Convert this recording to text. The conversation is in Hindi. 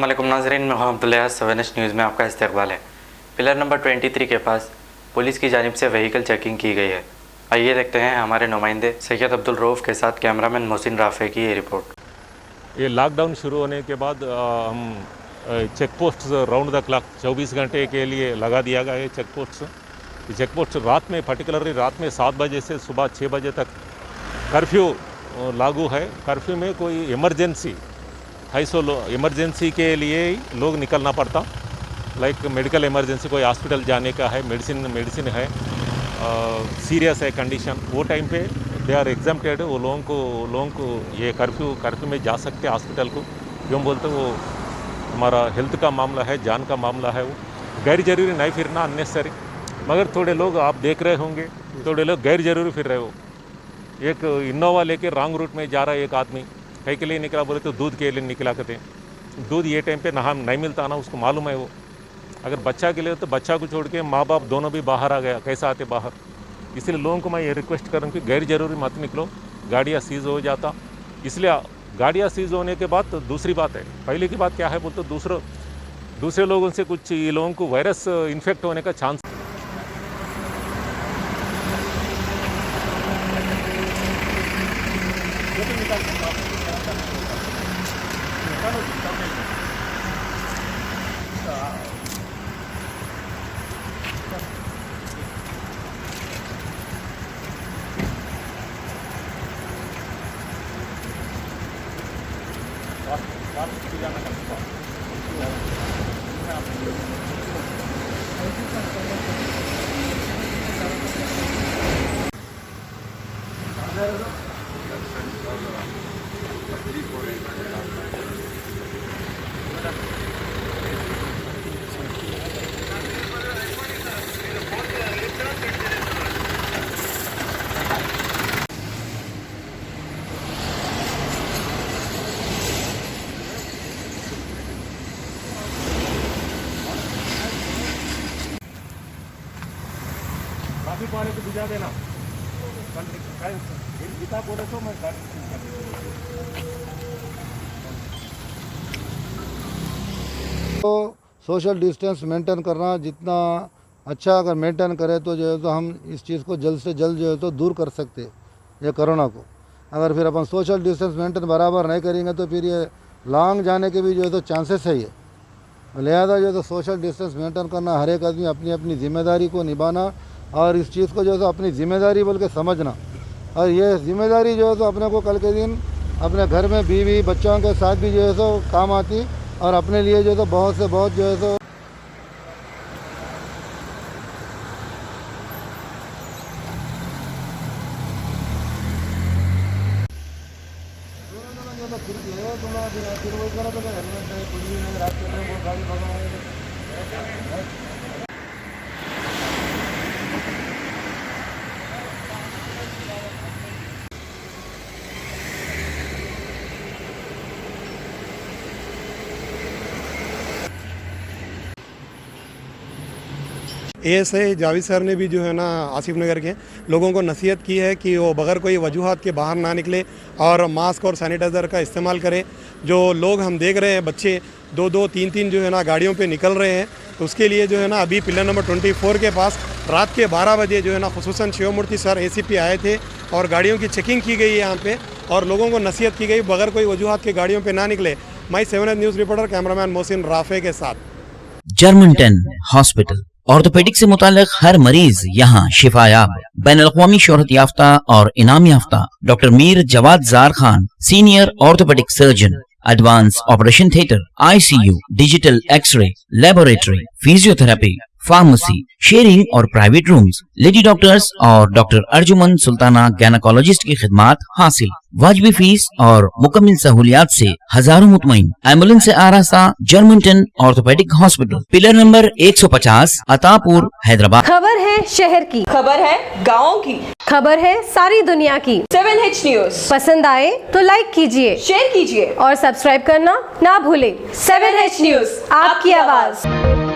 अस्सलामुअलैकुम नाज़रीन, मैं मोहम्मद 7 न्यूज़ में आपका इस्तकबाल है। पिलर नंबर 23 के पास पुलिस की जानिब से व्हीकल चेकिंग की गई है। आइए देखते हैं हमारे नुमाइंदे सैयद अब्दुल रऊफ़ के साथ कैमरामैन मोहसिन राफ़े की ये रिपोर्ट। ये लॉकडाउन शुरू होने के बाद हम check post round the clock 24 घंटे के लिए लगा दिया गया है। चेक पोस्ट रात में, पर्टिकुलरली रात में 7 बजे से सुबह 6 बजे तक कर्फ्यू लागू है। कर्फ्यू में कोई इमरजेंसी इमरजेंसी के लिए ही लोग निकलना पड़ता, लाइक मेडिकल इमरजेंसी, कोई हॉस्पिटल जाने का है, मेडिसिन है, सीरियस है कंडीशन, वो टाइम पे दे आर एग्जम्प्टेड। वो लोगों को ये कर्फ्यू में जा सकते हैं हॉस्पिटल को। क्यों बोलते वो हमारा हेल्थ का मामला है, जान का मामला है, वो गैर जरूरी नहीं फिरना, अननेसेसरी। मगर थोड़े लोग आप देख रहे होंगे, थोड़े लोग गैर जरूरी फिर रहे हो। एक इनोवा लेके रॉन्ग रूट में जा रहा है एक आदमी, कहीं के लिए निकला, बोले तो दूध के लिए निकला करते हैं। दूध ये टाइम पे नहीं मिलता ना, उसको मालूम है। वो अगर बच्चा के लिए तो बच्चा को छोड़ के माँ बाप दोनों भी बाहर आ गया, कैसा आते बाहर। इसलिए लोगों को मैं ये रिक्वेस्ट करूँ कि गैर जरूरी मत निकलो, गाड़ियाँ सीज हो जाता। इसलिए गाड़ियाँ सीज होने के बाद तो दूसरी बात है, पहले की बात क्या है बोलते दूसरे लोगों से कुछ ये लोगों को वायरस इन्फेक्ट होने का चांस। ट्रैफिक वाले को बुझा देना, किताब बोले तो मैं तो सोशल डिस्टेंस मेंटेन करना जितना अच्छा अगर मेंटेन करें तो जो है तो हम इस चीज़ को जल्द से जल्द जो है तो दूर कर सकते ये कोरोना को। अगर फिर अपन सोशल डिस्टेंस मेंटेन बराबर नहीं करेंगे तो फिर ये लॉन्ग जाने के भी जो है तो चांसेस है। ये लिहाजा जो है तो सोशल डिस्टेंस मेंटेन करना, हर एक आदमी अपनी अपनी जिम्मेदारी को निभाना और इस चीज़ को जो है तो अपनी जिम्मेदारी बोल के समझना। और ये जिम्मेदारी जो है तो अपने को कल के दिन अपने घर में बीवी बच्चों के साथ भी जो है तो काम आती और अपने लिए जो है तो बहुत से बहुत जो है तो एएसआई जावेद सर ने भी जो है ना आसिफ नगर के लोगों को नसीहत की है कि वो बगैर कोई वजूहात के बाहर ना निकले और मास्क और सैनिटाइज़र का इस्तेमाल करें। जो लोग हम देख रहे हैं बच्चे 2-2, 3-3 जो है ना गाड़ियों पे निकल रहे हैं, तो उसके लिए जो है ना अभी पिलर नंबर 24 के पास रात के 12 बजे जो है ना खुसूसन शिवमूर्ति सर एसीपी आए थे और गाड़ियों की चेकिंग की गई है यहाँ पे और लोगों को नसीहत की गई बगैर कोई वजूहात के गाड़ियों पर ना निकले। मैं 7 news reporter cameraman Mohsin Rafe के साथ। जर्मनटन हॉस्पिटल ऑर्थोपेडिक से मुताल्लिक हर मरीज यहाँ शिफायाब। बैनुल-अक़वामी शोहरत याफ्ता और इनाम याफ्ता doctor Mir Jawad Zar Khan, senior orthopaedic surgeon, advance operation theatre, ICU, digital x-ray, laboratory, physiotherapy, pharmacy, sharing और प्राइवेट रूम्स, लेडी डॉक्टर्स और डॉक्टर अर्जुमन सुल्ताना गैनाकोलॉजिस्ट की खिदमात हासिल। वाजिबी फीस और मुकम्मल सहूलियात से हजारों मुतमईन। एम्बुलेंस से आरास्ता Germanton orthopaedic hospital, pillar number 150, Attapur, Hyderabad. खबर है शहर की, खबर है गाँव की, खबर है सारी दुनिया की। 7H न्यूज़ पसंद आए तो लाइक कीजिए, शेयर कीजिए और सब्सक्राइब करना ना भूले। 7H न्यूज़, आपकी आवाज।